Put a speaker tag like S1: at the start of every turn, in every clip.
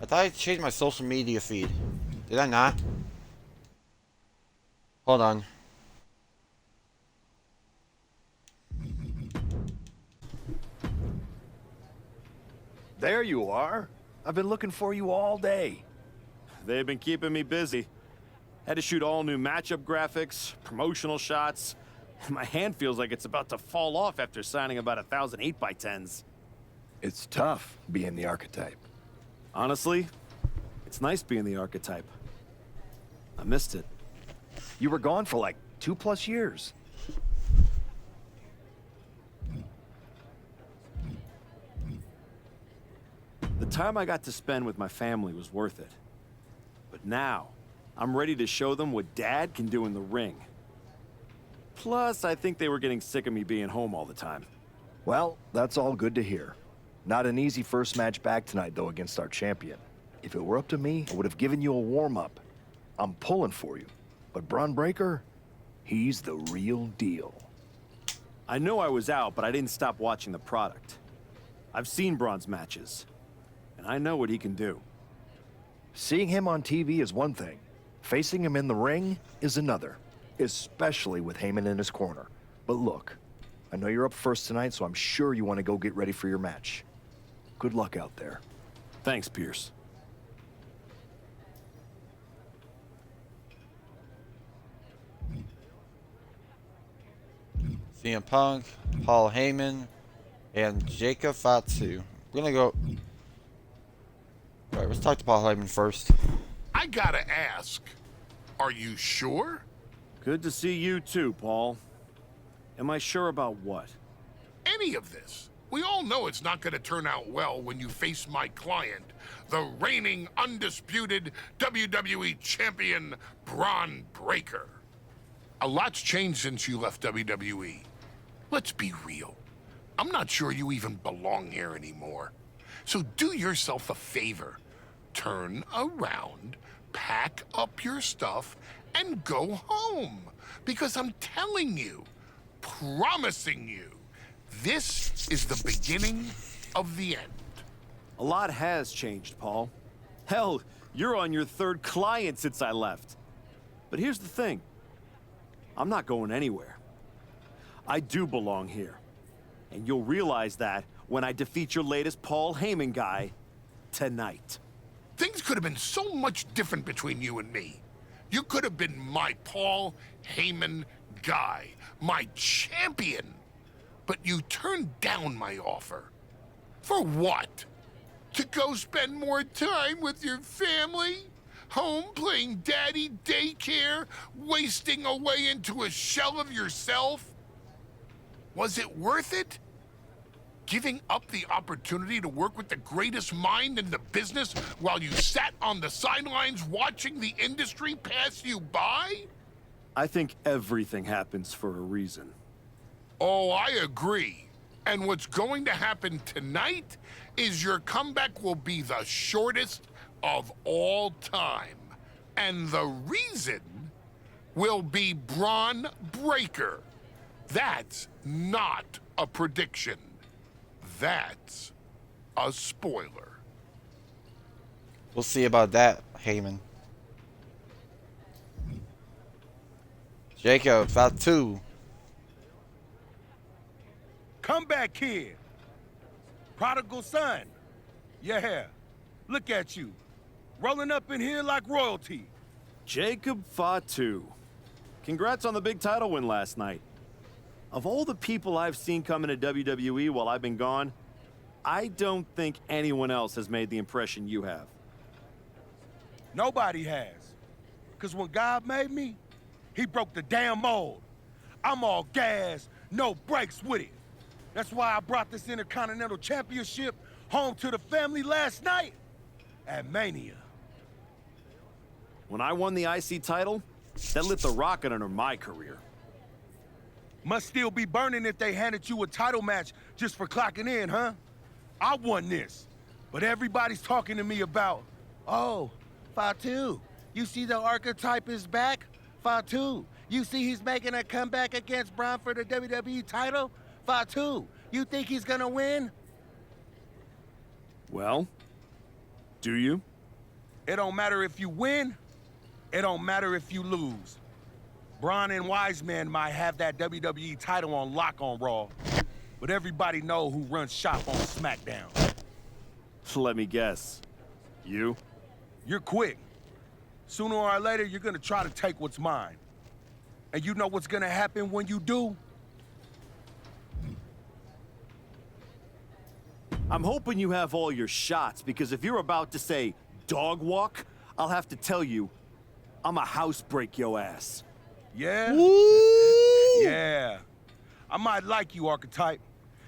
S1: I thought I changed my social media feed. Did I not? Hold on.
S2: There you are. I've been looking for you all day.
S3: They've been keeping me busy. Had to shoot all new matchup graphics, promotional shots. My hand feels like it's about to fall off after signing about 1,000 8x10s.
S2: It's tough being the Archetype.
S3: Honestly, it's nice being the Archetype. I missed it.
S2: You were gone for like 2+ years.
S3: The time I got to spend with my family was worth it. But now, I'm ready to show them what Dad can do in the ring. Plus, I think they were getting sick of me being home all the time.
S2: Well, that's all good to hear. Not an easy first match back tonight, though, against our champion. If it were up to me, I would have given you a warm-up. I'm pulling for you. But Bron Breakker, he's the real deal.
S3: I know I was out, but I didn't stop watching the product. I've seen Bron's matches, and I know what he can do.
S2: Seeing him on TV is one thing. Facing him in the ring is another. Especially with Hayman in his corner. But look, I know you're up first tonight, so I'm sure you want to go get ready for your match. Good luck out there.
S3: Thanks, Pearce.
S1: CM Punk, Paul Heyman, and Jacob Fatu. We're gonna go. Alright, let's talk to Paul Heyman first.
S4: I gotta ask, are you sure?
S3: Good to see you too, Paul. Am I sure about what?
S4: Any of this? We all know it's not gonna turn out well when you face my client, the reigning undisputed WWE champion, Bron Breakker. A lot's changed since you left WWE. Let's be real. I'm not sure you even belong here anymore. So do yourself a favor. Turn around, pack up your stuff, and go home. Because I'm telling you, promising you, this is the beginning of the end.
S3: A lot has changed, Paul. Hell, you're on your third client since I left. But here's the thing. I'm not going anywhere. I do belong here. And you'll realize that when I defeat your latest Paul Heyman guy tonight.
S4: Things could have been so much different between you and me. You could have been my Paul Heyman guy, my champion. But you turned down my offer. For what? To go spend more time with your family? Home playing daddy daycare, wasting away into a shell of yourself? Was it worth it? Giving up the opportunity to work with the greatest mind in the business while you sat on the sidelines watching the industry pass you by?
S3: I think everything happens for a reason.
S4: Oh, I agree. And what's going to happen tonight is your comeback will be the shortest of all time. And the reason will be Bron Breakker. That's not a prediction. That's a spoiler.
S1: We'll see about that, Heyman. Jacob Fatu.
S5: Comeback kid. Prodigal son. Yeah. Look at you. Rolling up in here like royalty.
S3: Jacob Fatu. Congrats on the big title win last night. Of all the people I've seen come into WWE while I've been gone, I don't think anyone else has made the impression you have.
S5: Nobody has. Because when God made me, he broke the damn mold. I'm all gas, no brakes with it. That's why I brought this Intercontinental Championship home to the family last night at Mania.
S3: When I won the IC title, that lit the rocket under my career.
S5: Must still be burning if they handed you a title match just for clocking in, huh? I won this, but everybody's talking to me about, oh, Fatu, you see the Archetype is back? Fatu, you see he's making a comeback against Bron for the WWE title? Fatu, you think he's gonna win?
S3: Well, do you?
S5: It don't matter if you win, it don't matter if you lose. Bron and Wiseman might have that WWE title on lock on Raw, but everybody know who runs shop on SmackDown.
S3: Let me guess. You?
S5: You're quick. Sooner or later, you're gonna try to take what's mine. And you know what's gonna happen when you do?
S3: I'm hoping you have all your shots, because if you're about to say dog walk, I'll have to tell you, I'm a house break your ass.
S5: Yeah?
S1: Woo!
S5: Yeah. I might like you, Archetype.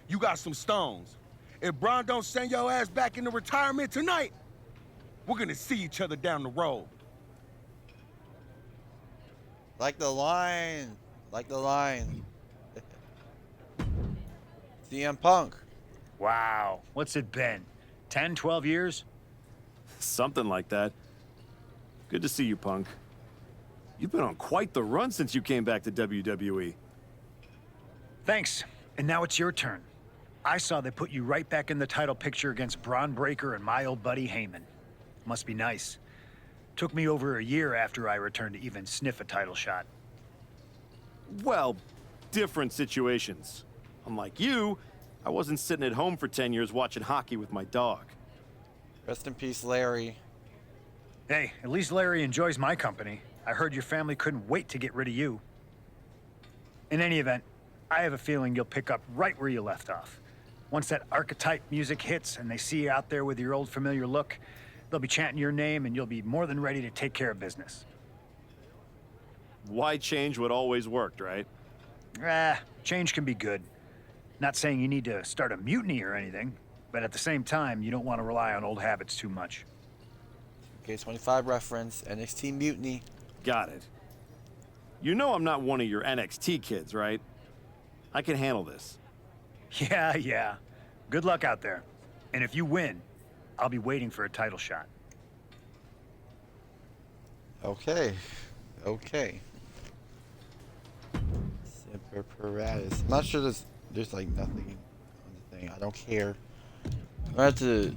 S5: You got some stones. If Bron don't send your ass back into retirement tonight, we're gonna see each other down the road.
S1: Like the line. Like the line. CM Punk.
S6: Wow. What's it been? 10, 12 years?
S3: Something like that. Good to see you, Punk. You've been on quite the run since you came back to WWE.
S6: Thanks. And now it's your turn. I saw they put you right back in the title picture against Bron Breakker and my old buddy Hayman. Must be nice. Took me over a year after I returned to even sniff a title shot.
S3: Well, different situations. Unlike you, I wasn't sitting at home for 10 years watching hockey with my dog.
S1: Rest in peace, Larry.
S6: Hey, at least Larry enjoys my company. I heard your family couldn't wait to get rid of you. In any event, I have a feeling you'll pick up right where you left off. Once that Archetype music hits and they see you out there with your old familiar look, they'll be chanting your name and you'll be more than ready to take care of business.
S3: Why change what always worked, right?
S6: Change can be good. Not saying you need to start a mutiny or anything, but at the same time, you don't want to rely on old habits too much.
S1: K25 reference, NXT Mutiny.
S3: Got it. You know I'm not one of your NXT kids, right? I can handle this.
S6: Yeah. Good luck out there. And if you win, I'll be waiting for a title shot.
S1: Okay. Semper Paratus. I'm not sure there's like nothing on the thing. I don't care. I have to.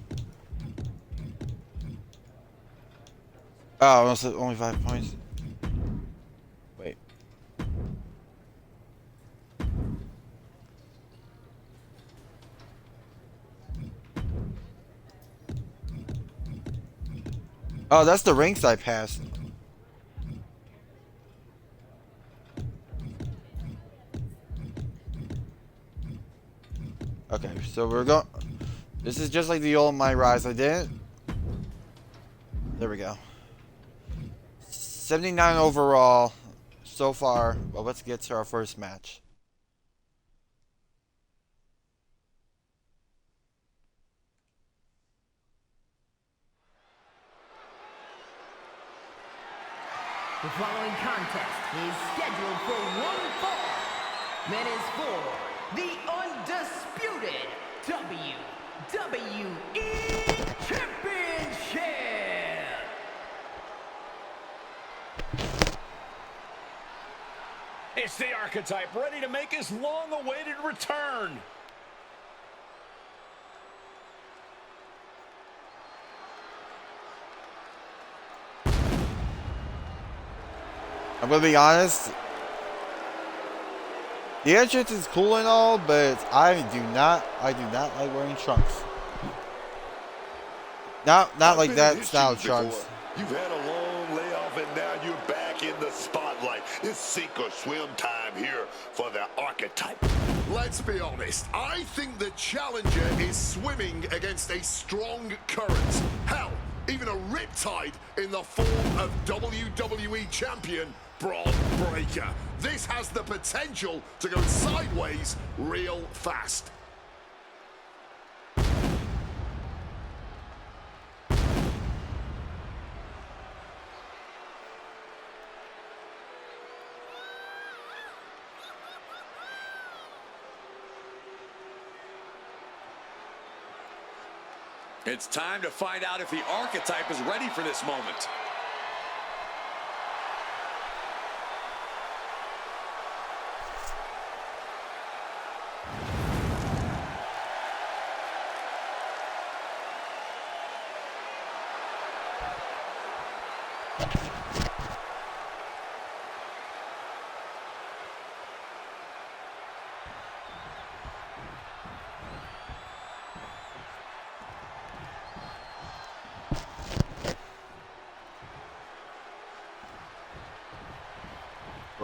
S1: Oh, it's only 5 points. Wait. Oh, that's the ringside pass. Okay, so we're going. This is just like the old MyRise. I didn't. There we go. 79 overall so far. Well, let's get to our first match.
S7: The following contest is scheduled for one fall and is for the Undisputed WWE Championship.
S8: It's the Archetype, ready to make his long-awaited return.
S1: I'm gonna be honest. The entrance is cool and all, but I do not like wearing trunks. Not like that style trunks.
S9: You've had a long layoff and now you're back in the spotlight. It's sink or swim time here for the Archetype.
S4: Let's be honest, I think the challenger is swimming against a strong current. Hell, even a riptide in the form of WWE Champion Barron Blade. This has the potential to go sideways real fast.
S8: It's time to find out if the Archetype is ready for this moment.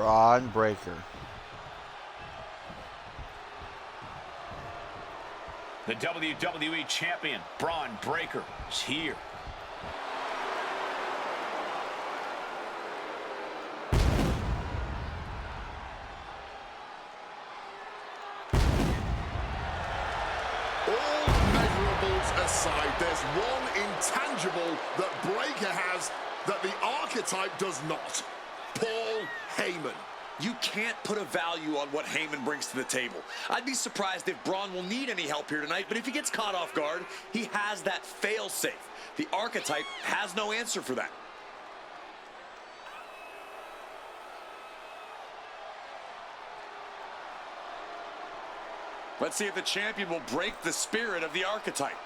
S1: Bron Breaker.
S10: The WWE Champion, Bron Breakker, is here.
S9: Aside, there's one intangible that Breakker has that the Archetype does not. Paul Hayman.
S8: You can't put a value on what Hayman brings to the table. I'd be surprised if Bron will need any help here tonight, but if he gets caught off guard, he has that fail-safe. The Archetype has no answer for that. Let's see if the champion will break the spirit of the Archetype.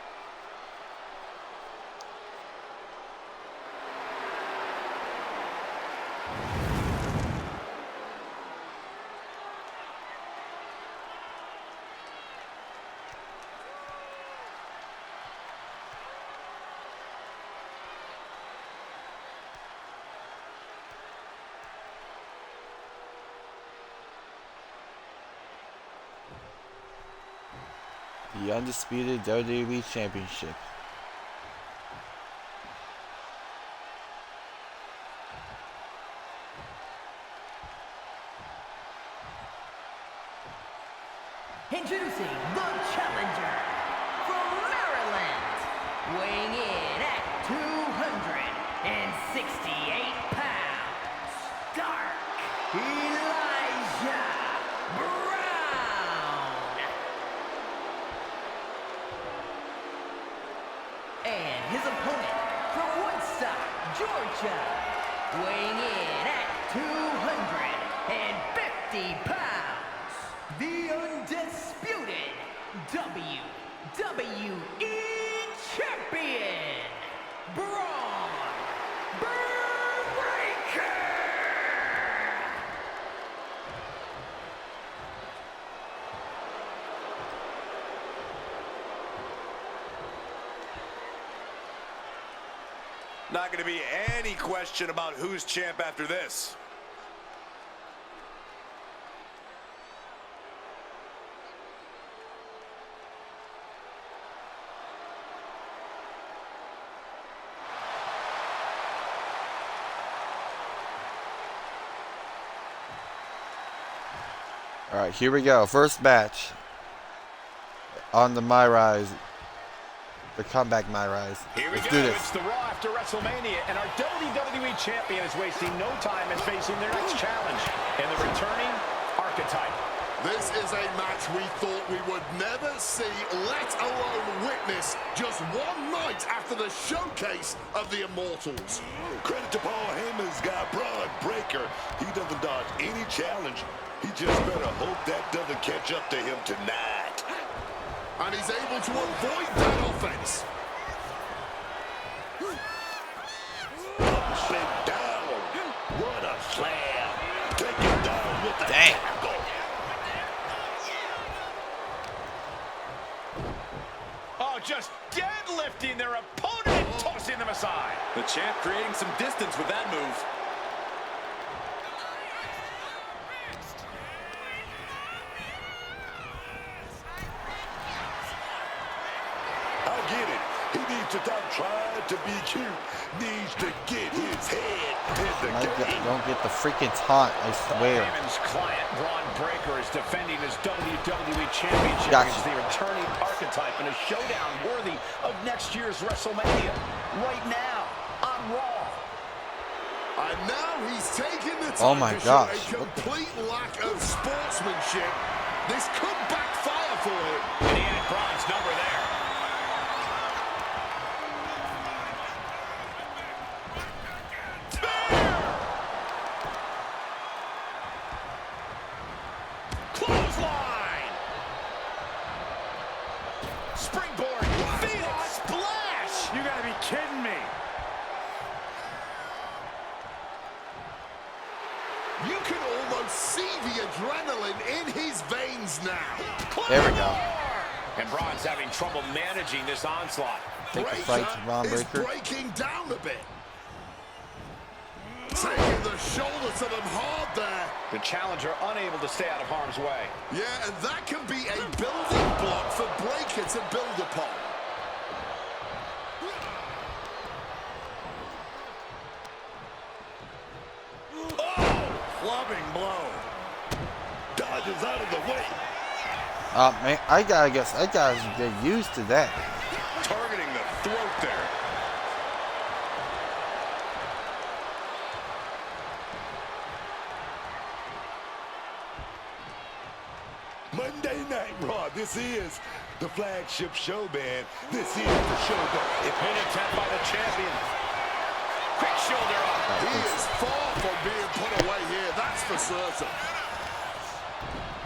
S1: The Undisputed WWE Championship.
S7: Introducing the challenger from Maryland, weighing in at 268 pounds, Dark Elijah Brown. And his opponent from Woodstock, Georgia, weighing in at 250 pounds, the Undisputed WWE Champion, Bron Breakker.
S8: Not going to be any question about who's champ after this.
S1: All right, here we go. First match on the MyRise, the comeback MyRise.
S10: Here we
S1: Let's
S10: go.
S1: do this.
S10: It's the Raw after WrestleMania, and our WWE Champion is wasting no time in facing their next challenge, and the returning Archetype.
S9: This is a match we thought we would never see, let alone witness, just one night after the showcase of the Immortals. Credit to Paul Heyman's guy, Bron Breakker. He doesn't dodge any challenge. He just better hope that doesn't catch up to him tonight. And he's able to avoid that offense. Up and down. What a slam. Take it down with the tackle.
S10: Oh, just deadlifting their opponent and tossing them aside.
S8: The champ creating some distance with that move.
S9: I get it. He needs to stop trying to be cute. Needs to get his head in the game.
S1: Don't get the freaking taunt, I swear.
S10: Heyman's client, Bron Breakker, is defending his WWE Championship
S1: Gotcha.
S10: against the returning Archetype in a showdown worthy of next year's WrestleMania. Right now, on Raw.
S9: And now he's taking the
S1: Oh
S9: time
S1: my
S9: to
S1: gosh.
S9: show a complete lack of sportsmanship. This could backfire for him.
S10: And he had Bron's number there. Clothesline! Springboard! Phoenix splash! You gotta be kidding me!
S9: You can almost see the adrenaline in his veins now.
S1: There we go.
S10: And Bron's having trouble managing this onslaught.
S1: Take the fight to Bron
S9: is
S1: Breakker.
S9: breaking down a bit. Taking the shoulder to them hard there.
S10: The challenger unable to stay out of harm's way.
S9: Yeah, and that can be a building block for Breaker to build upon.
S2: Clubbing blow.
S9: Dodges out of the way.
S1: Man, I gotta get used to that.
S8: Targeting the throat there.
S9: Monday Night Raw, this is the flagship show, man. This is the show that...
S10: Pin attempt by the champion. Quick shoulder up.
S9: He is far from being put away here, that's for certain.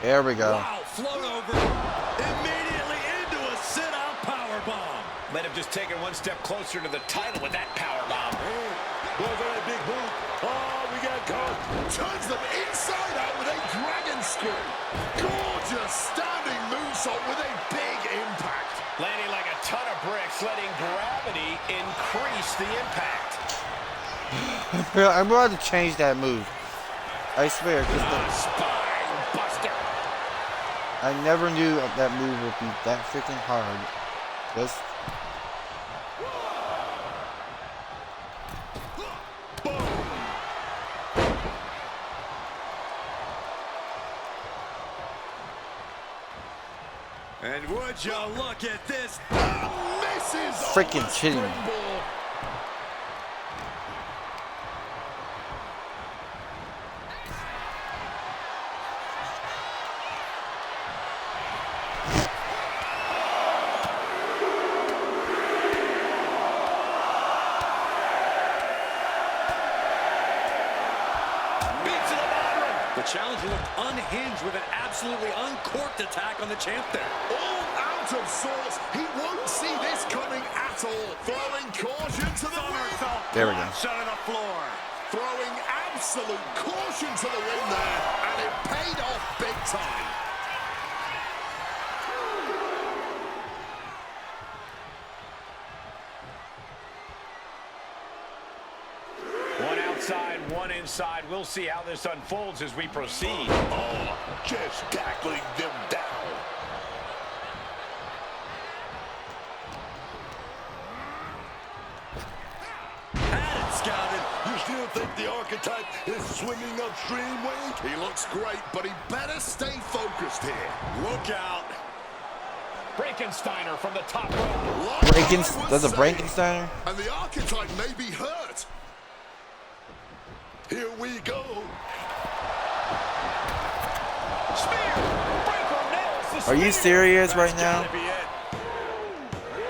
S1: There we go.
S8: Wow, float over. Immediately into a sit-out powerbomb.
S10: Might have just taken one step closer to the title with that powerbomb.
S9: Goes on that big boot. Oh, we got caught. Turns them inside out with a dragon screw. Gorgeous standing moonsault with a big impact.
S10: Landing like a ton of bricks, letting gravity increase the impact.
S1: I'm going to change that move. I swear.
S10: Spine buster.
S1: I never knew that move would be that freaking hard. Just
S8: And would you look at this?
S9: Misses
S1: freaking
S9: on the
S1: kidding me.
S9: springboard.
S10: Beats to the bottom.
S8: The challenger looked unhinged with an absolutely uncorked attack on the champ there.
S9: All out of sorts. He won't see this coming at all. Throwing caution to the wind.
S1: there we go.
S10: Out of the floor.
S9: Throwing absolute caution to the wind there. And it paid off big time.
S10: One outside, one inside. We'll see how this unfolds as we proceed.
S9: Oh, just tackling them down.
S8: Had it scouted.
S9: You still think the Archetype is swimming upstream, Wade? He looks great, but he better stay focused here.
S8: Look out.
S10: Frankensteiner from the top rope.
S1: That's a Frankensteiner?
S9: And the Archetype may be hurt. Here we go.
S10: Spear. Breaker nails the
S1: Are you
S10: spear.
S1: serious right
S10: That's
S1: now?
S10: gotta be it.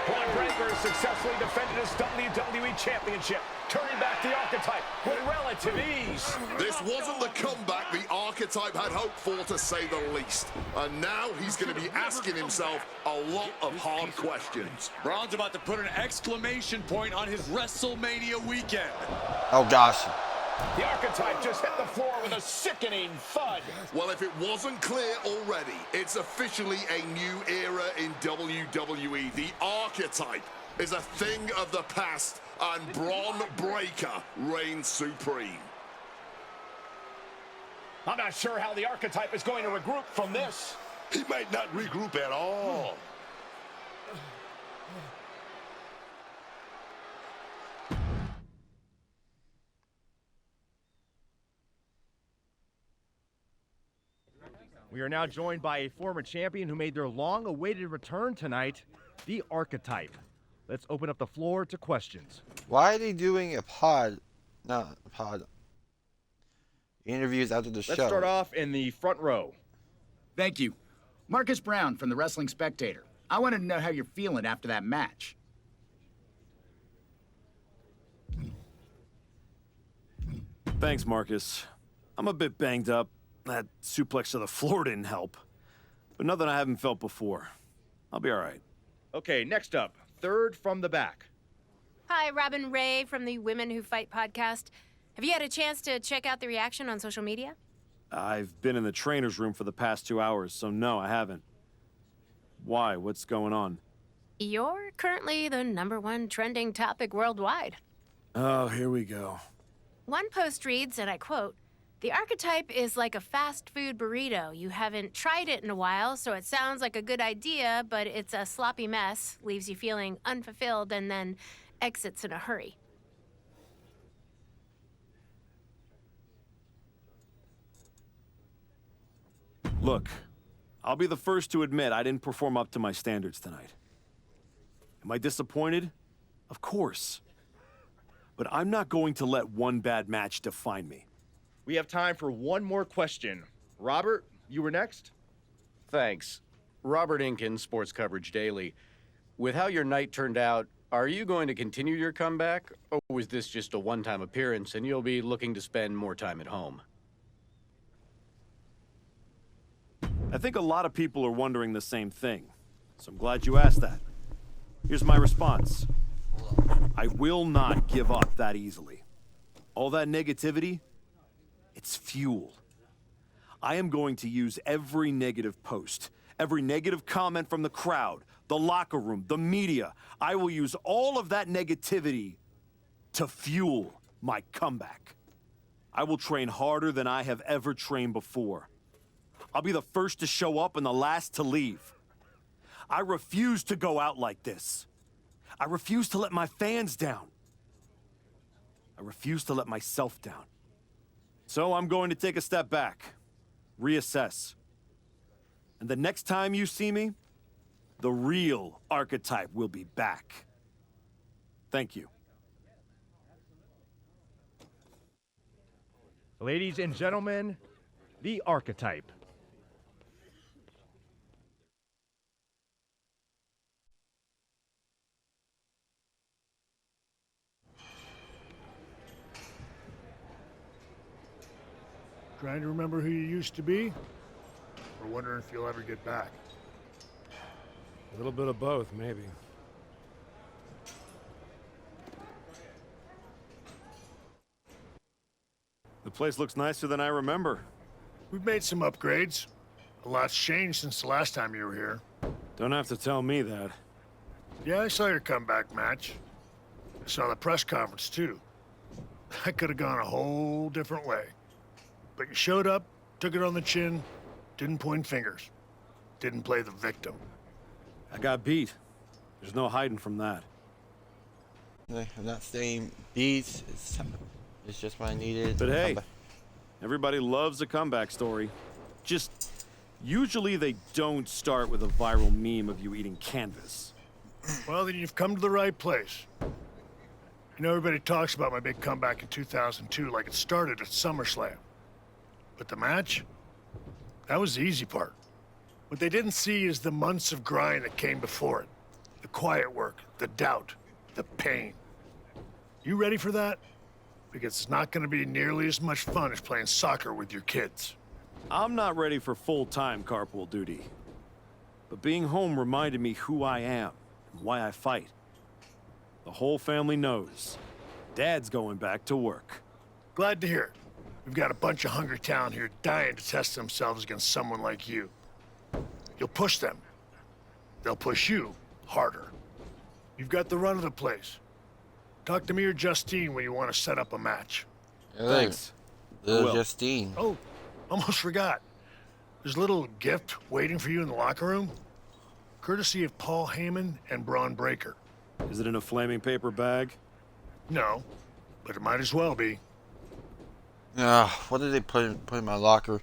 S10: Bron Breakker has successfully defended his WWE Championship, turning back the Archetype with relative ease.
S9: This wasn't the comeback the Archetype had hoped for, to say the least. And now he's going to be asking himself a lot of hard questions.
S8: Bron's about to put an exclamation point on his WrestleMania weekend.
S1: Oh gosh.
S10: The Archetype just hit the floor with a sickening thud.
S9: Well, if it wasn't clear already, it's officially a new era in WWE. The Archetype is a thing of the past, and Bron Breakker reigns supreme.
S10: I'm not sure how the Archetype is going to regroup from this.
S9: He might not regroup at all.
S11: We are now joined by a former champion who made their long-awaited return tonight, the Archetype. Let's open up the floor to questions.
S1: Why are they doing a pod? Not a pod. Interviews after the show.
S11: Let's start off in the front row.
S12: Thank you. Marcus Brown from the Wrestling Spectator. I wanted to know how you're feeling after that match.
S3: Thanks, Marcus. I'm a bit banged up. That suplex to the floor didn't help. But nothing I haven't felt before. I'll be all right.
S11: Okay, next up, third from the back.
S13: Hi, Robin Ray from the Women Who Fight podcast. Have you had a chance to check out the reaction on social media?
S3: I've been in the trainer's room for the past 2 hours, so no, I haven't. Why? What's going on?
S13: You're currently the #1 trending topic worldwide.
S3: Oh, here we go.
S13: One post reads, and I quote, "The Archetype is like a fast food burrito. You haven't tried it in a while, so it sounds like a good idea, but it's a sloppy mess, leaves you feeling unfulfilled, and then exits in a hurry."
S3: Look, I'll be the first to admit I didn't perform up to my standards tonight. Am I disappointed? Of course. But I'm not going to let one bad match define me.
S11: We have time for one more question. Robert, you were next?
S14: Thanks. Robert Inkin, Sports Coverage Daily. With how your night turned out, are you going to continue your comeback, or was this just a one-time appearance and you'll be looking to spend more time at home?
S3: I think a lot of people are wondering the same thing, so I'm glad you asked that. Here's my response. I will not give up that easily. All that negativity, it's fuel. I am going to use every negative post, every negative comment from the crowd, the locker room, the media. I will use all of that negativity to fuel my comeback. I will train harder than I have ever trained before. I'll be the first to show up and the last to leave. I refuse to go out like this. I refuse to let my fans down. I refuse to let myself down. So I'm going to take a step back, reassess. And the next time you see me, the real Archetype will be back. Thank you.
S11: Ladies and gentlemen, the Archetype.
S15: Trying to remember who you used to be? Or wondering if you'll ever get back?
S16: A little bit of both, maybe.
S3: The place looks nicer than I remember.
S15: We've made some upgrades. A lot's changed since the last time you were here.
S3: Don't have to tell me that.
S15: Yeah, I saw your comeback match. I saw the press conference, too. That could have gone a whole different way. But you showed up, took it on the chin, didn't point fingers. Didn't play the victim.
S3: I got beat. There's no hiding from that.
S1: I'm not saying beats. It's just what I needed.
S3: But hey, everybody loves a comeback story. Just, usually they don't start with a viral meme of you eating canvas.
S15: Well, then you've come to the right place. You know, everybody talks about my big comeback in 2002 like it started at SummerSlam. But the match? That was the easy part. What they didn't see is the months of grind that came before it. The quiet work, the doubt, the pain. You ready for that? Because it's not going to be nearly as much fun as playing soccer with your kids.
S3: I'm not ready for full-time carpool duty. But being home reminded me who I am and why I fight. The whole family knows. Dad's going back to work.
S15: Glad to hear it. We've got a bunch of hungry talent here dying to test themselves against someone like you. You'll push them. They'll push you harder. You've got the run of the place. Talk to me or Justine when you want to set up a match.
S3: Thanks.
S1: Justine.
S15: Oh, almost forgot. There's a little gift waiting for you in the locker room. Courtesy of Paul Hayman and Bron Breaker.
S3: Is it in a flaming paper bag?
S15: No, but it might as well be.
S1: What did they put in my locker?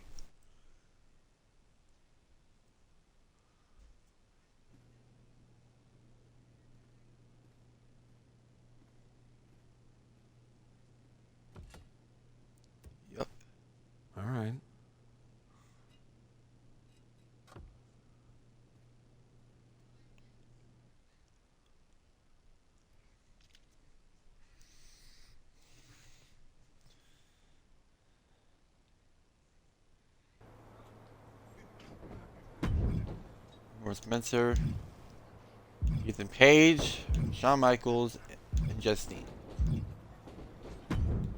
S1: Yep.
S3: All right.
S1: Spencer, Ethan Page, Shawn Michaels, and Justine.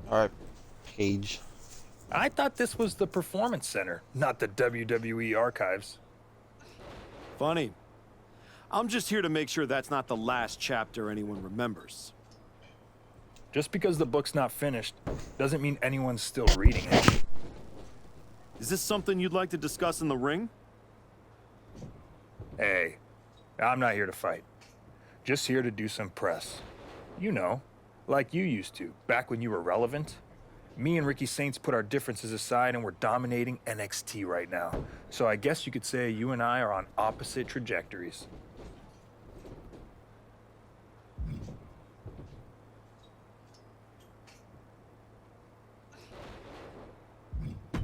S1: Alright, Page.
S6: I thought this was the Performance Center, not the WWE Archives.
S3: Funny. I'm just here to make sure that's not the last chapter anyone remembers.
S6: Just because the book's not finished doesn't mean anyone's still reading it.
S3: Is this something you'd like to discuss in the ring?
S6: Hey, I'm not here to fight. Just here to do some press. You know, like you used to, back when you were relevant. Me and Ricky Saints put our differences aside and we're dominating NXT right now. So I guess you could say you and I are on opposite trajectories.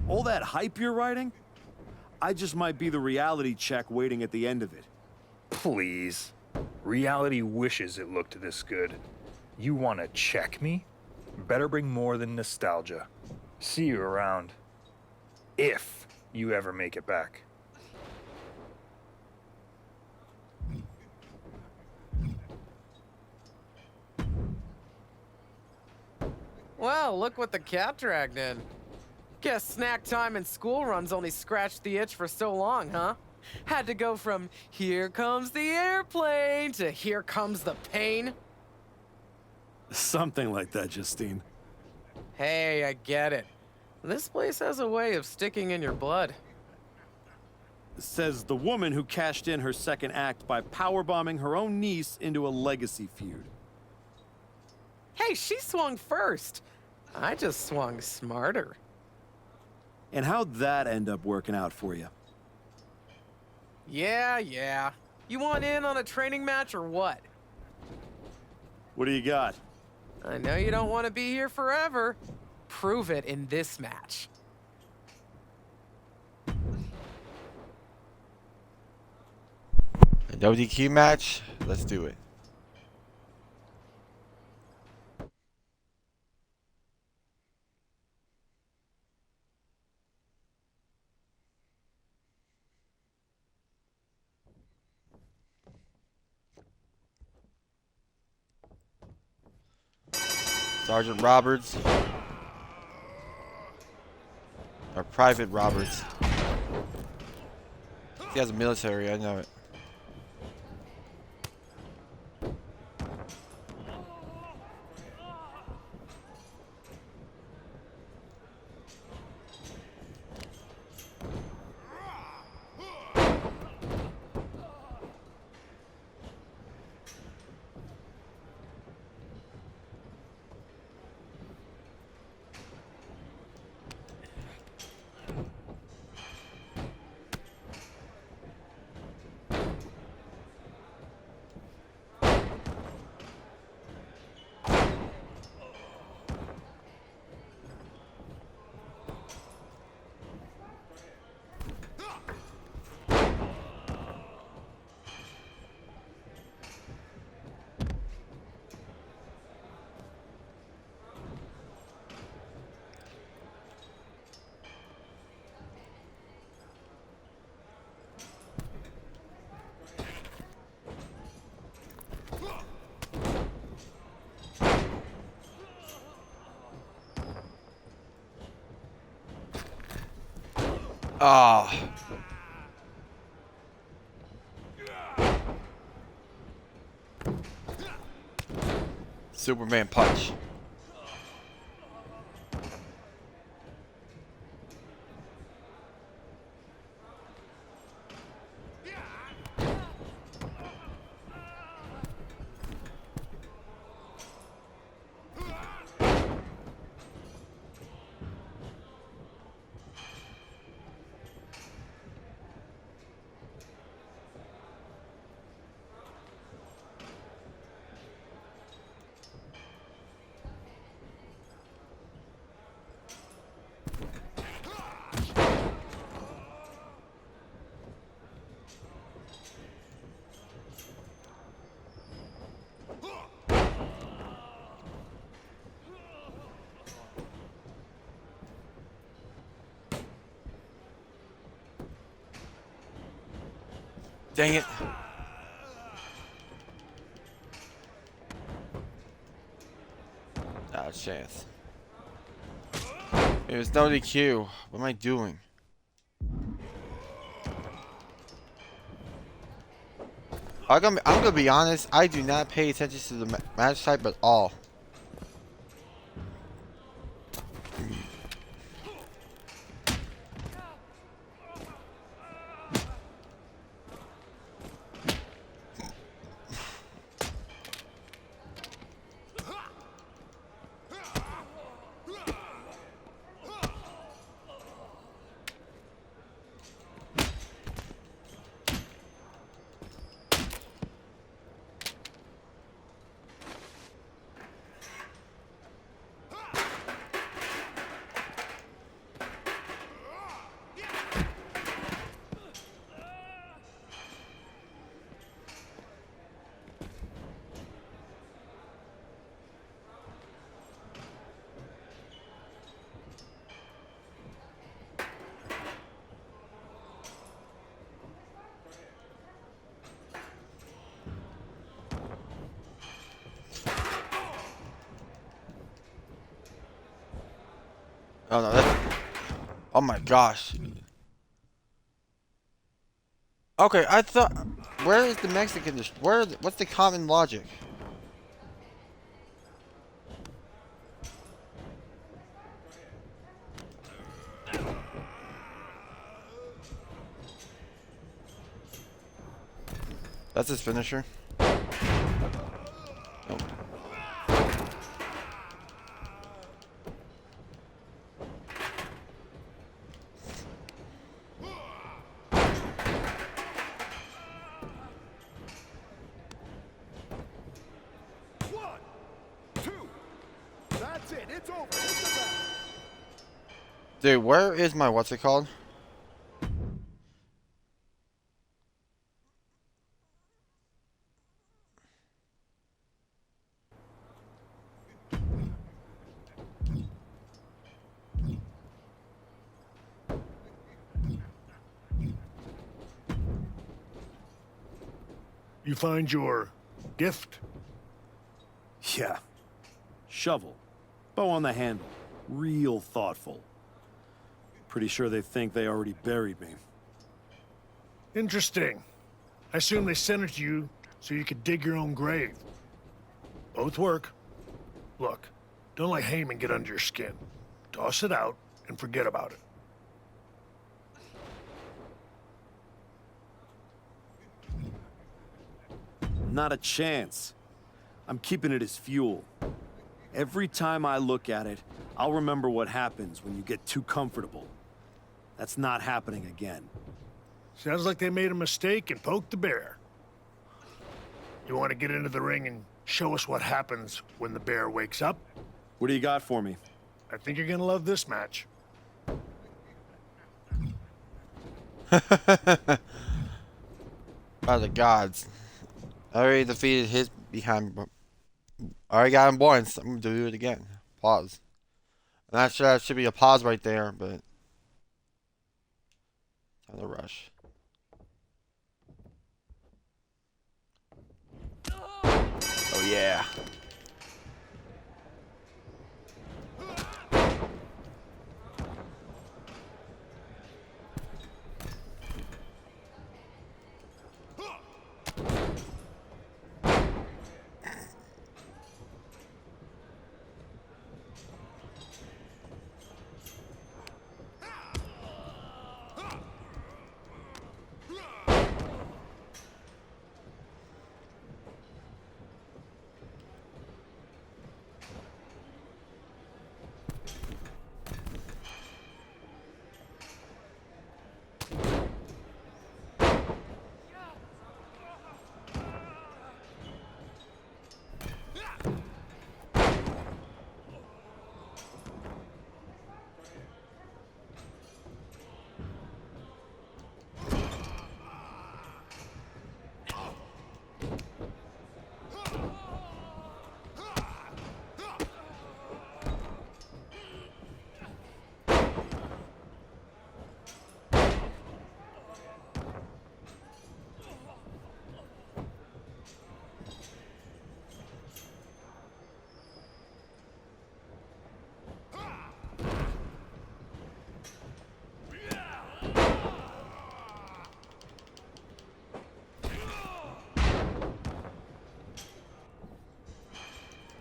S3: All that hype you're writing? I just might be the reality check waiting at the end of it.
S6: Please. Reality wishes it looked this good. You want to check me? Better bring more than nostalgia. See you around. If you ever make it back.
S17: Well, look what the cat dragged in. Guess snack time and school runs only scratched the itch for so long, huh? Had to go from here comes the airplane to here comes the pain.
S3: Something like that, Justine.
S17: Hey, I get it. This place has a way of sticking in your blood.
S3: Says the woman who cashed in her second act by powerbombing her own niece into a legacy feud.
S17: Hey, she swung first. I just swung smarter.
S3: And how'd that end up working out for you?
S17: Yeah. You want in on a training match or what?
S3: What do you got?
S17: I know you don't want to be here forever. Prove it in this match.
S1: A WDQ match? Let's do it. Sergeant Roberts. Or Private Roberts. He has a military, I know it. Ah. Superman punch. Dang it. Not a chance. It was no DQ. What am I doing? I'm gonna be honest. I do not pay attention to the match type at all. Oh no, that's... Oh my gosh. Okay, I thought... Where is the Mexican... What's the common logic? That's his finisher. Nope.
S9: That's it. It's over. Hit the bell.
S1: Dude, where is my what's it called?
S15: You find your gift?
S3: Yeah. Shovel. Bow on the handle. Real thoughtful. Pretty sure they think they already buried me.
S15: Interesting. I assume they sent it to you so you could dig your own grave. Both work. Look, don't let Hayman get under your skin. Toss it out and forget about it.
S3: Not a chance. I'm keeping it as fuel. Every time I look at it, I'll remember what happens when you get too comfortable. That's not happening again.
S15: Sounds like they made a mistake and poked the bear. You want to get into the ring and show us what happens when the bear wakes up?
S3: What do you got for me?
S15: I think you're gonna love this match.
S1: By the gods. I already defeated his behind. I already got him once. I'm gonna do it again. Pause. I'm not sure that should be a pause right there, but time to rush. Oh yeah.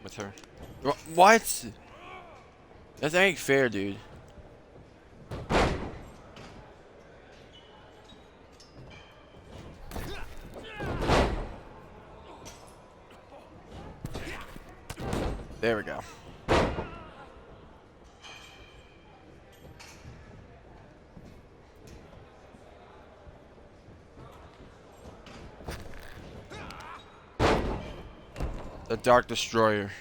S1: With her. What? That ain't fair, dude. There we go. The Dark Destroyer.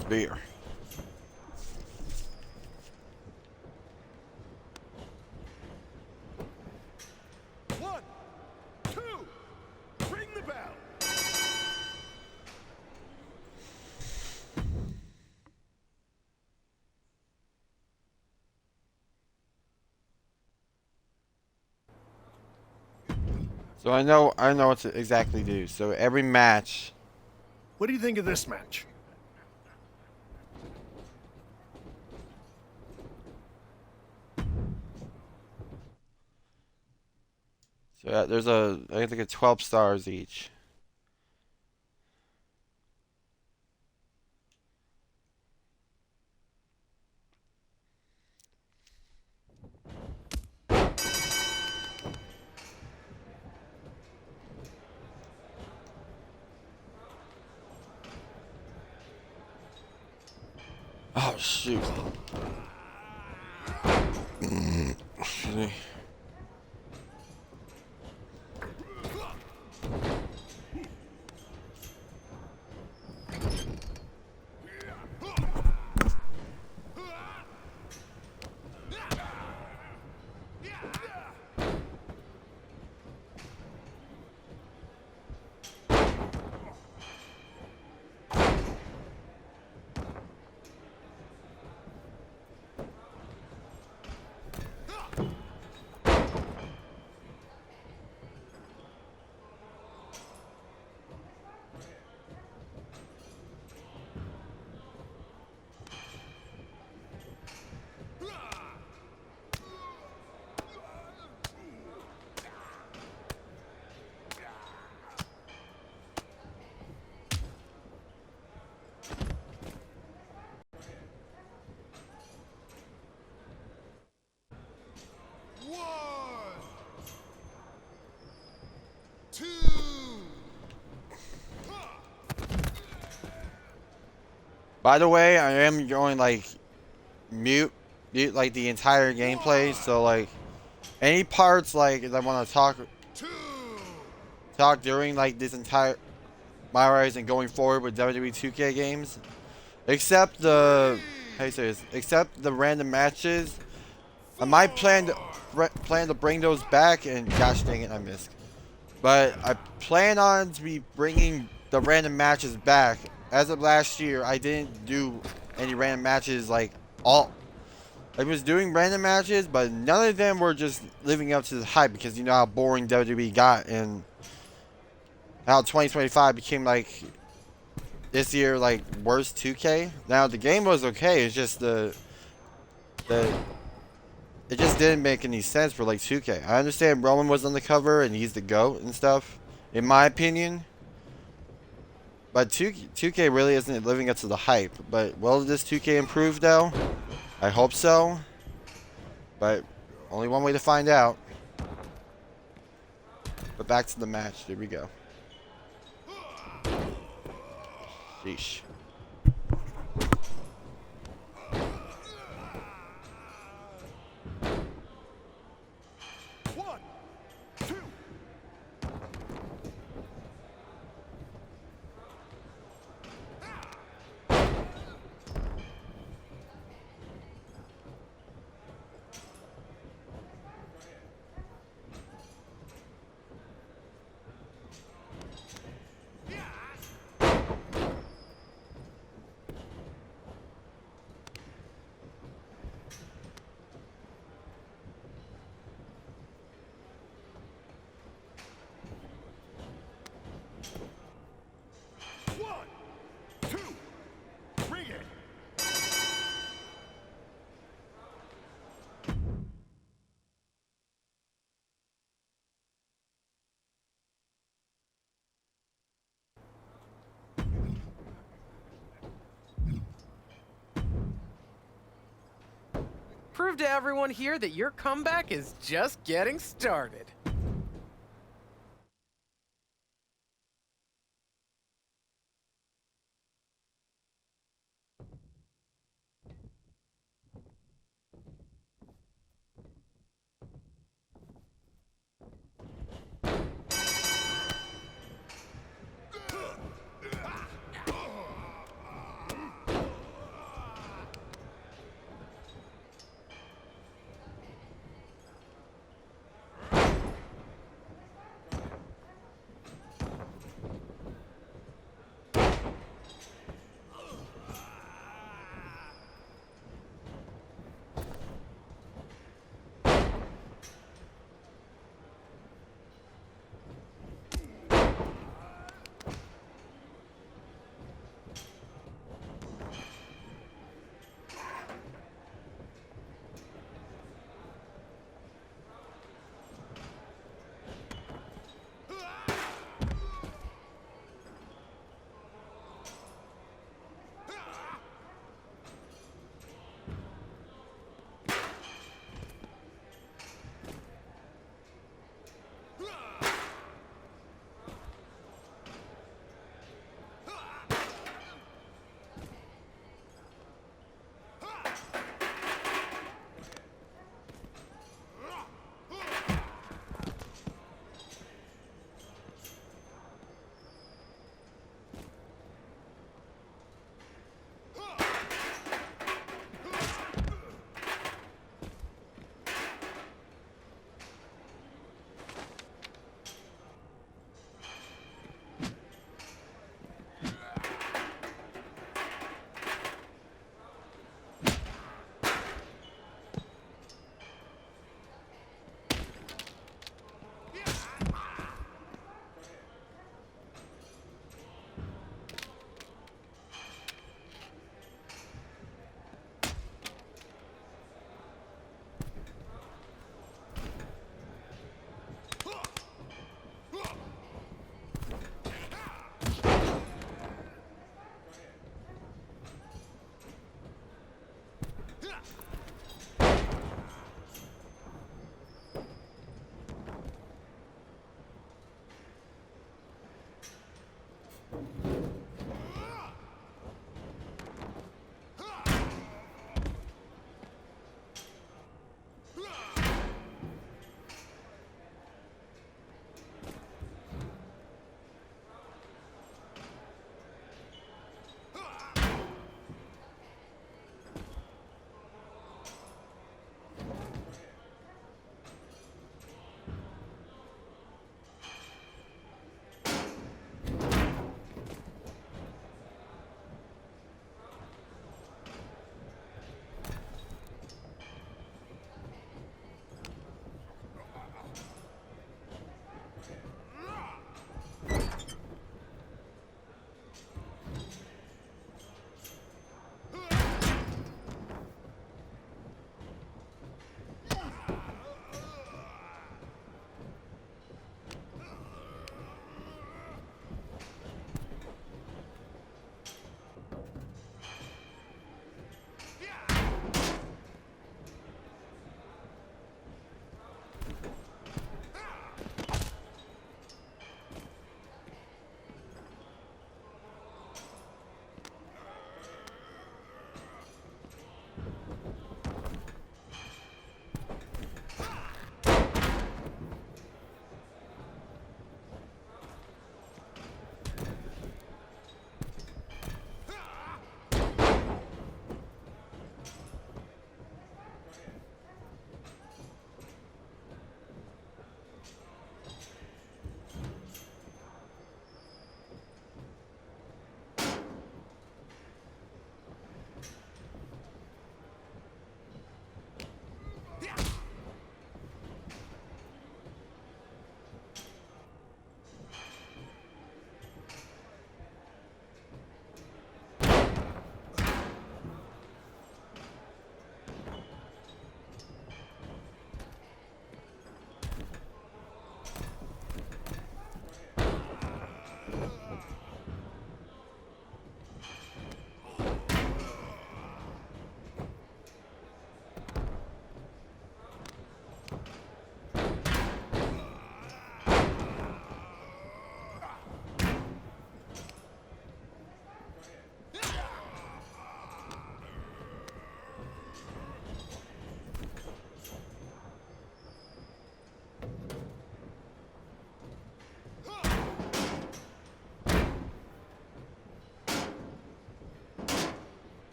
S1: Spear.
S9: One, two, ring the bell.
S1: So I know what to exactly do. So every match.
S15: What do you think of this match?
S1: So there's I think it's 12 stars each. Oh shoot. Excuse me. By the way, I am going like mute like the entire gameplay, so like any parts like that I want to talk during like this entire MyRise and going forward with WWE2K games, except the except the random matches. I might plan to bring those back, and gosh dang it, I missed. But I plan on to be bringing the random matches back. As of last year, I didn't do any random matches like all. I was doing random matches, but none of them were just living up to the hype because you know how boring WWE got and how 2025 became like this year like worst 2K. Now the game was okay. It's just it just didn't make any sense for like 2K. I understand Roman was on the cover and he's the GOAT and stuff, in my opinion. But 2K really isn't living up to the hype. But will this 2K improve though? I hope so. But only one way to find out. But back to the match. Here we go. Sheesh.
S17: Prove to everyone here that your comeback is just getting started.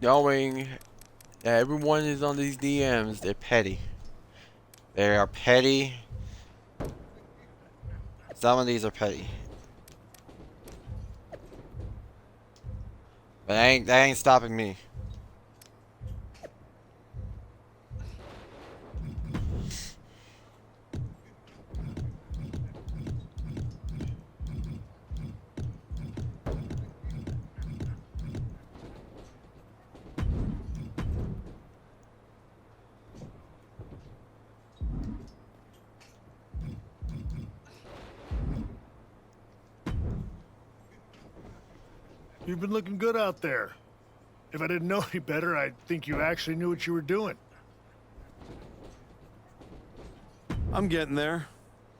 S1: knowing that everyone is on these DMs, they're petty. They are petty. Some of these are petty. But that ain't stopping me.
S15: You've been looking good out there. If I didn't know any better, I'd think you actually knew what you were doing.
S3: I'm getting there.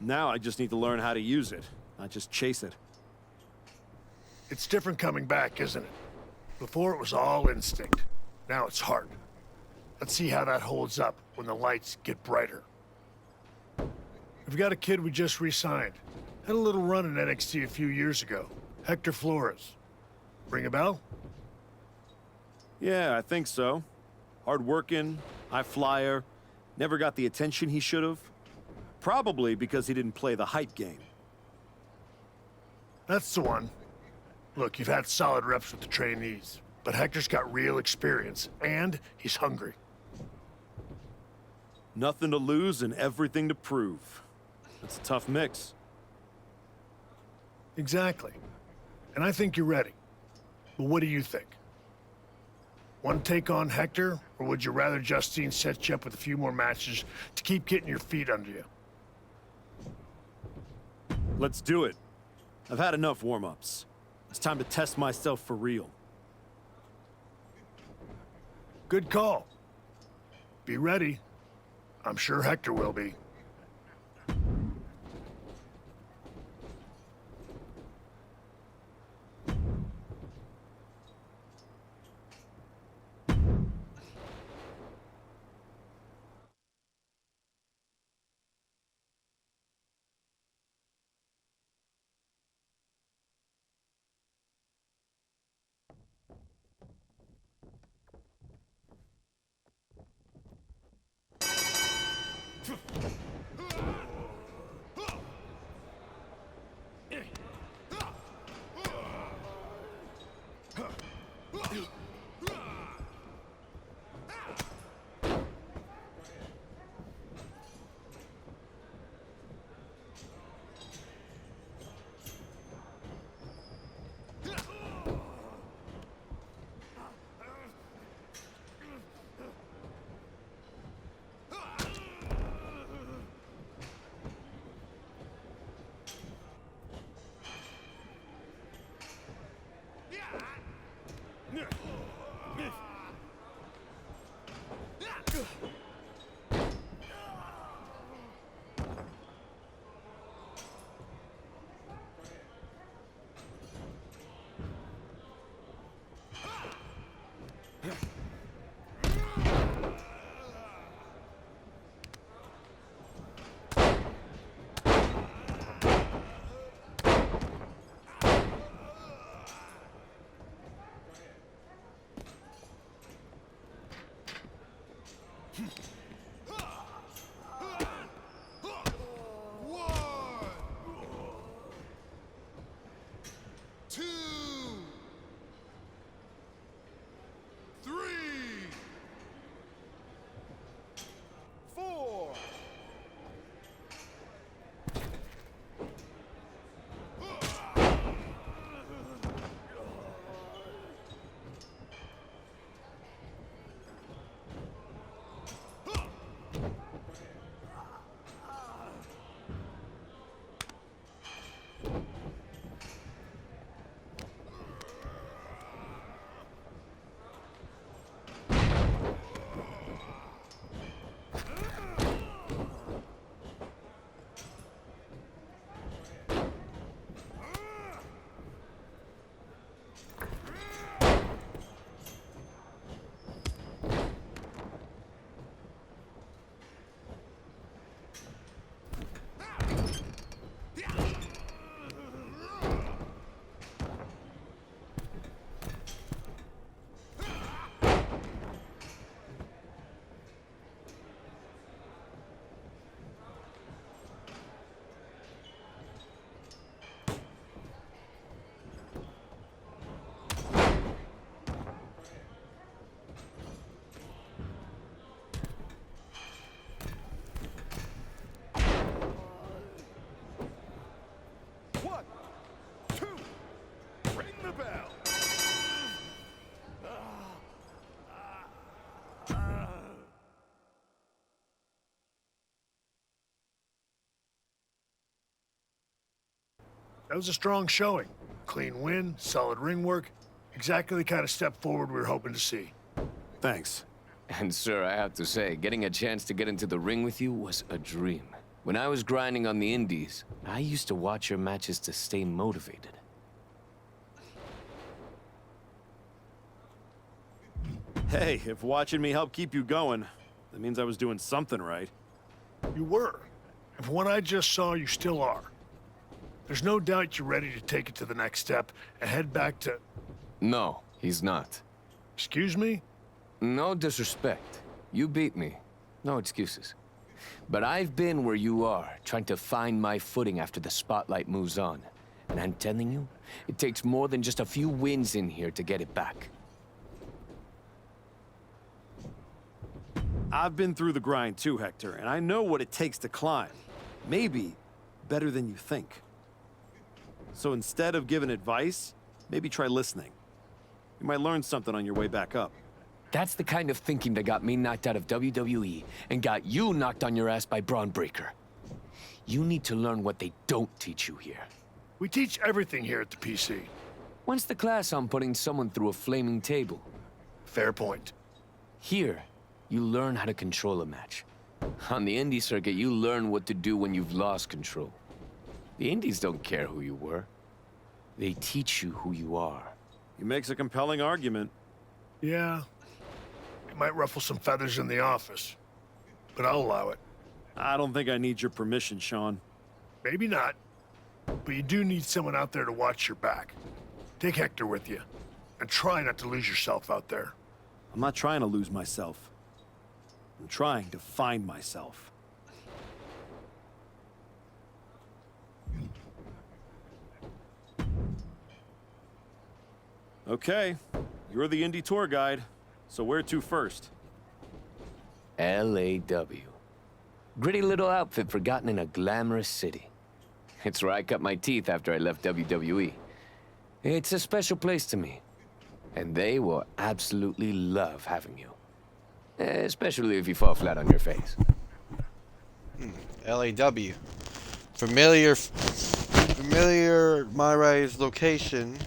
S3: Now I just need to learn how to use it, not just chase it.
S15: It's different coming back, isn't it? Before it was all instinct. Now it's heart. Let's see how that holds up when the lights get brighter. We've got a kid we just re-signed. Had a little run in NXT a few years ago. Hector Flores. Ring a bell?
S3: Yeah, I think so. Hard-working, high flyer, never got the attention he should have. Probably because he didn't play the hype game.
S15: That's the one. Look, you've had solid reps with the trainees, but Hector's got real experience, and he's hungry.
S3: Nothing to lose and everything to prove. That's a tough mix.
S15: Exactly. And I think you're ready. But what do you think? Want to take on Hector, or would you rather Justine set you up with a few more matches to keep getting your feet under you?
S3: Let's do it. I've had enough warm-ups. It's time to test myself for real.
S15: Good call. Be ready. I'm sure Hector will be. That was a strong showing. Clean win, solid ring work. Exactly the kind of step forward we were hoping to see.
S3: Thanks.
S18: And sir, I have to say, getting a chance to get into the ring with you was a dream. When I was grinding on the indies, I used to watch your matches to stay motivated.
S3: Hey, if watching me helped keep you going, that means I was doing something right.
S15: You were. And from what I just saw, you still are. There's no doubt you're ready to take it to the next step and head back to...
S18: No, he's not.
S15: Excuse me?
S18: No disrespect. You beat me. No excuses. But I've been where you are, trying to find my footing after the spotlight moves on. And I'm telling you, it takes more than just a few wins in here to get it back.
S3: I've been through the grind too, Hector, and I know what it takes to climb. Maybe better than you think. So instead of giving advice, maybe try listening. You might learn something on your way back up.
S18: That's the kind of thinking that got me knocked out of WWE and got you knocked on your ass by Braun Breaker. You need to learn what they don't teach you here.
S15: We teach everything here at the PC.
S18: When's the class on putting someone through a flaming table?
S15: Fair point.
S18: Here, you learn how to control a match. On the indie circuit, you learn what to do when you've lost control. The indies don't care who you were. They teach you who you are.
S3: He makes a compelling argument.
S15: Yeah. It might ruffle some feathers in the office, but I'll allow it.
S3: I don't think I need your permission, Shawn.
S15: Maybe not, but you do need someone out there to watch your back. Take Hector with you, and try not to lose yourself out there.
S3: I'm not trying to lose myself. I'm trying to find myself. Okay, you're the indie tour guide, so where to first?
S18: LAW. Gritty little outfit forgotten in a glamorous city. It's where I cut my teeth after I left WWE. It's a special place to me, and they will absolutely love having you. Especially if you fall flat on your face.
S1: LAW. Familiar MyRise location.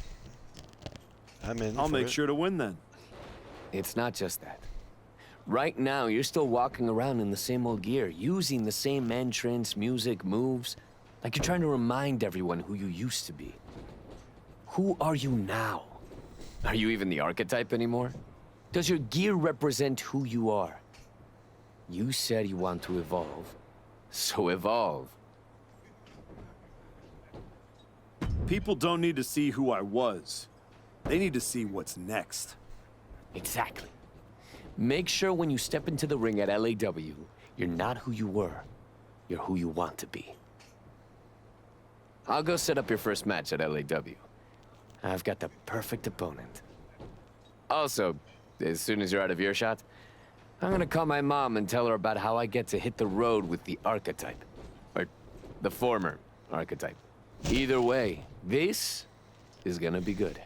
S1: I'm in.
S3: I'll make sure to win then.
S18: It's not just that. Right now, you're still walking around in the same old gear, using the same entrance, music, moves, like you're trying to remind everyone who you used to be. Who are you now? Are you even the Archetype anymore? Does your gear represent who you are? You said you want to evolve, so evolve.
S3: People don't need to see who I was. They need to see what's next.
S18: Exactly. Make sure when you step into the ring at LAW, you're not who you were. You're who you want to be. I'll go set up your first match at LAW. I've got the perfect opponent. Also, as soon as you're out of earshot, I'm gonna call my mom and tell her about how I get to hit the road with the Archetype. Or the former Archetype. Either way, this is gonna be good.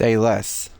S1: Say less.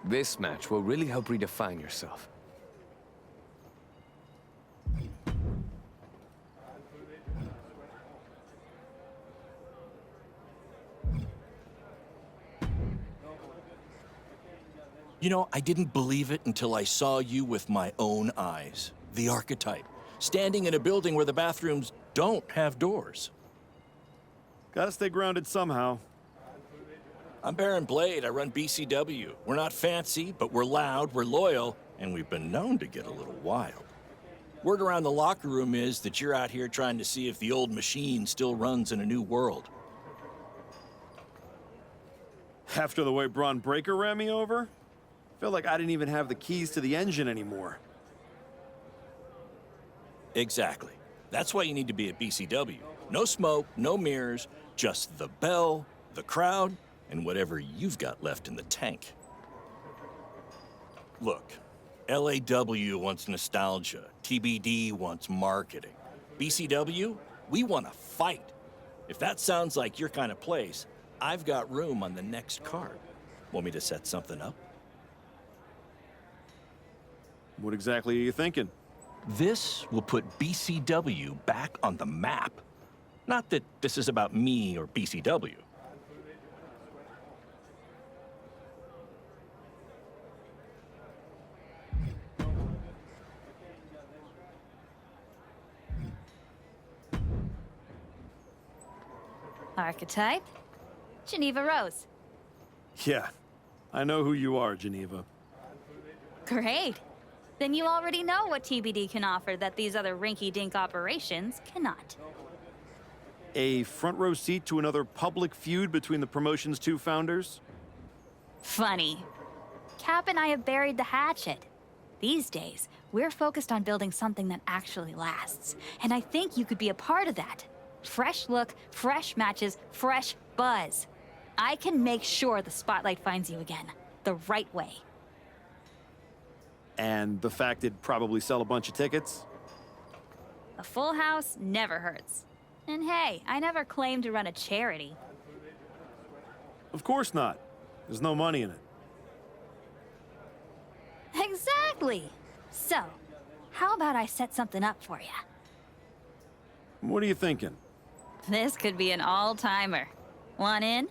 S18: This match will really help redefine yourself.
S19: You know, I didn't believe it until I saw you with my own eyes. The Archetype, standing in a building where the bathrooms don't have doors.
S3: Gotta stay grounded somehow.
S19: I'm Barron Blade. I run BCW. We're not fancy, but we're loud, we're loyal, and we've been known to get a little wild. Word around the locker room is that you're out here trying to see if the old machine still runs in a new world.
S3: After the way Bron Breakker ran me over? Felt like I didn't even have the keys to the engine anymore.
S19: Exactly. That's why you need to be at BCW. No smoke, no mirrors, just the bell, the crowd, and whatever you've got left in the tank. Look, LAW wants nostalgia, TBD wants marketing. BCW, we want to fight. If that sounds like your kind of place, I've got room on the next card. Want me to set something up?
S3: What exactly are you thinking?
S19: This will put BCW back on the map. Not that this is about me or BCW.
S20: Archetype? Geneva Rose.
S3: Yeah, I know who you are, Geneva.
S20: Great. Then you already know what TBD can offer that these other rinky-dink operations cannot.
S3: A front row seat to another public feud between the promotion's two founders?
S20: Funny. Cap and I have buried the hatchet. These days, we're focused on building something that actually lasts. And I think you could be a part of that. Fresh look, fresh matches, fresh buzz. I can make sure the spotlight finds you again. The right way.
S3: And the fact it'd probably sell a bunch of tickets?
S20: A full house never hurts. And hey, I never claimed to run a charity.
S3: Of course not. There's no money in it.
S20: Exactly. So, how about I set something up for you?
S3: What are you thinking?
S20: This could be an all-timer. Want in?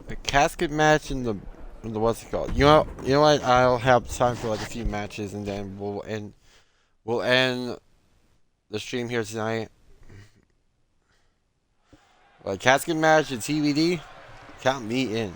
S1: A casket match in the what's it called? You know what? I'll have time for like a few matches, and then we'll end the stream here tonight. Like casket match and TBD, count me in.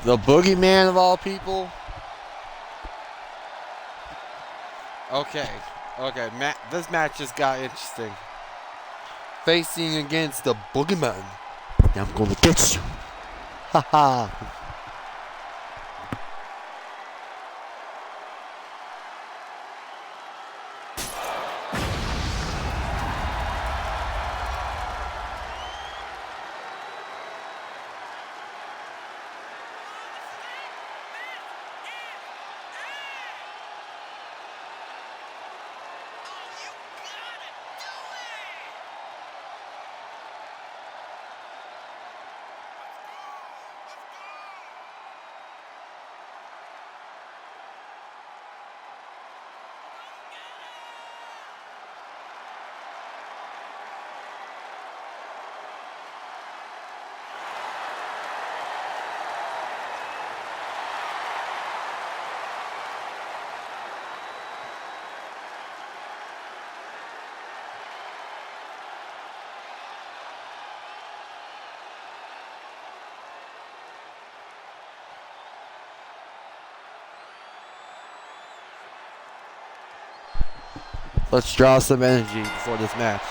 S1: The Boogeyman of all people. Okay. This match just got interesting. Facing against the Boogeyman. I'm gonna get you. Haha. Let's draw some energy before this match.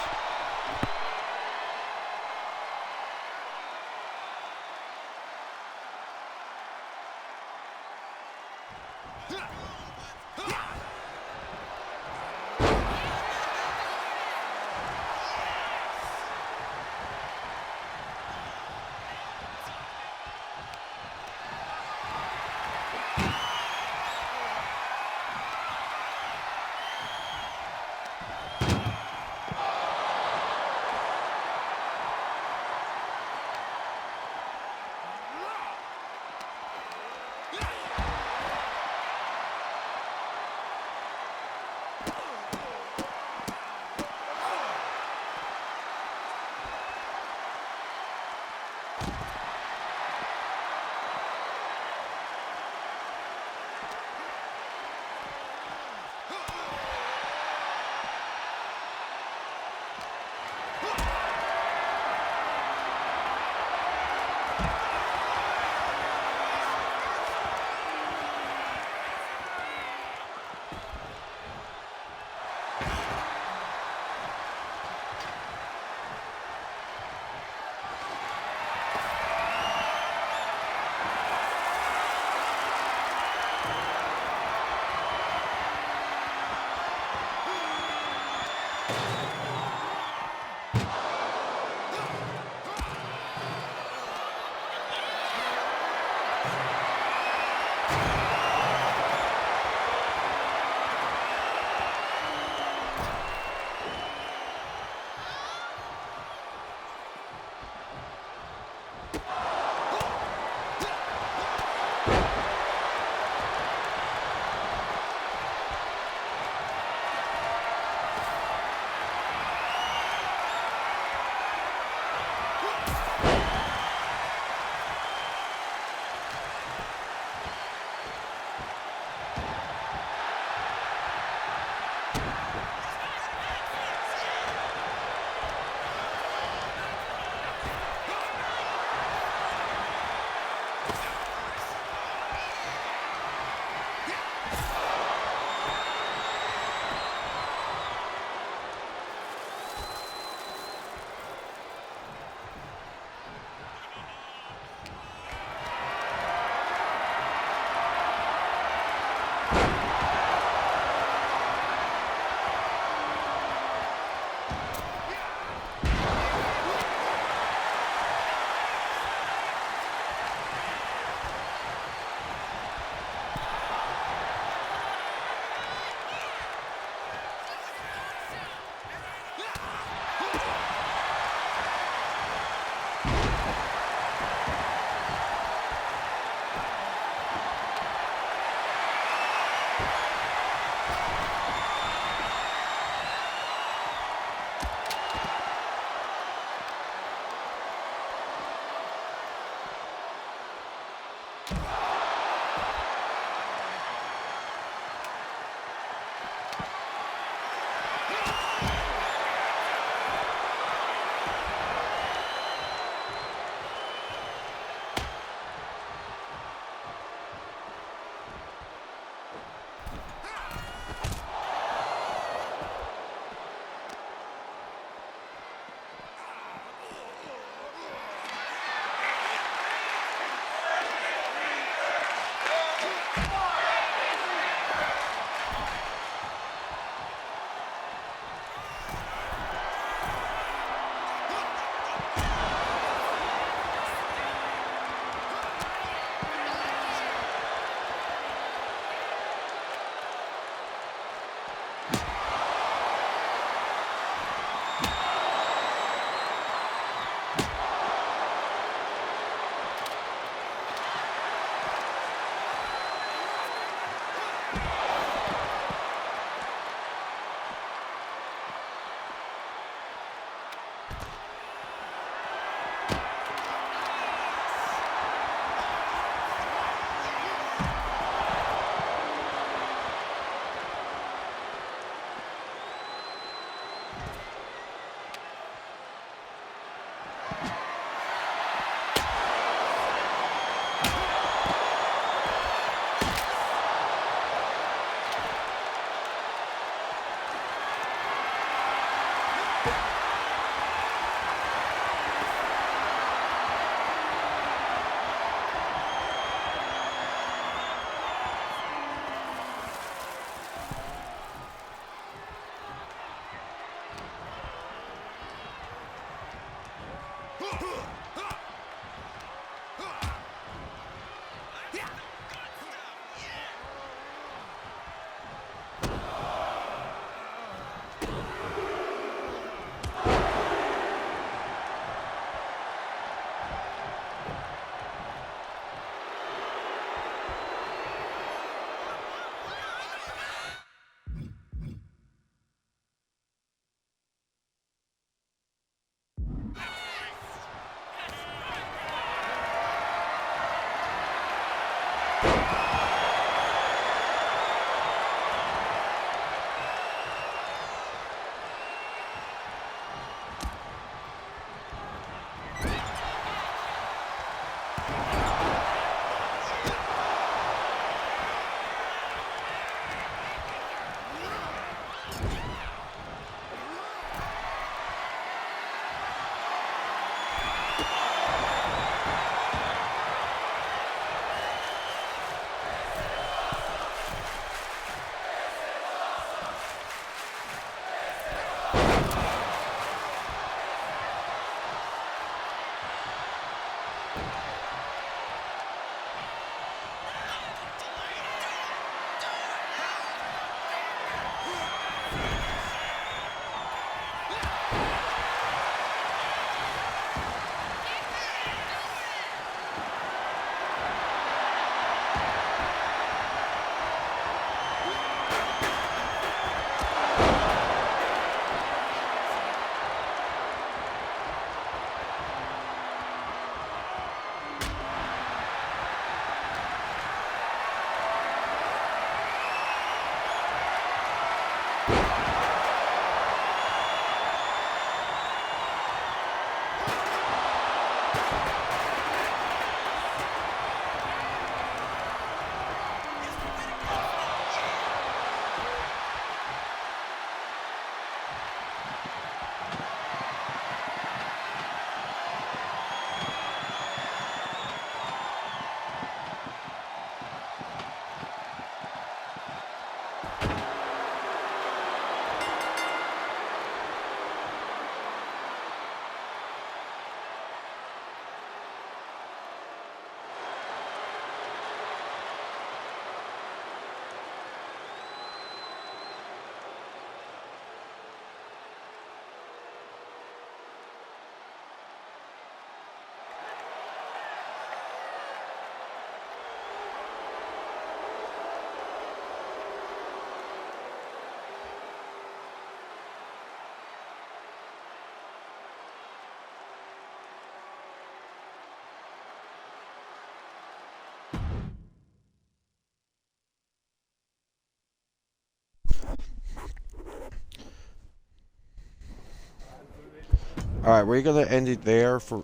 S1: Alright, we're gonna end it there for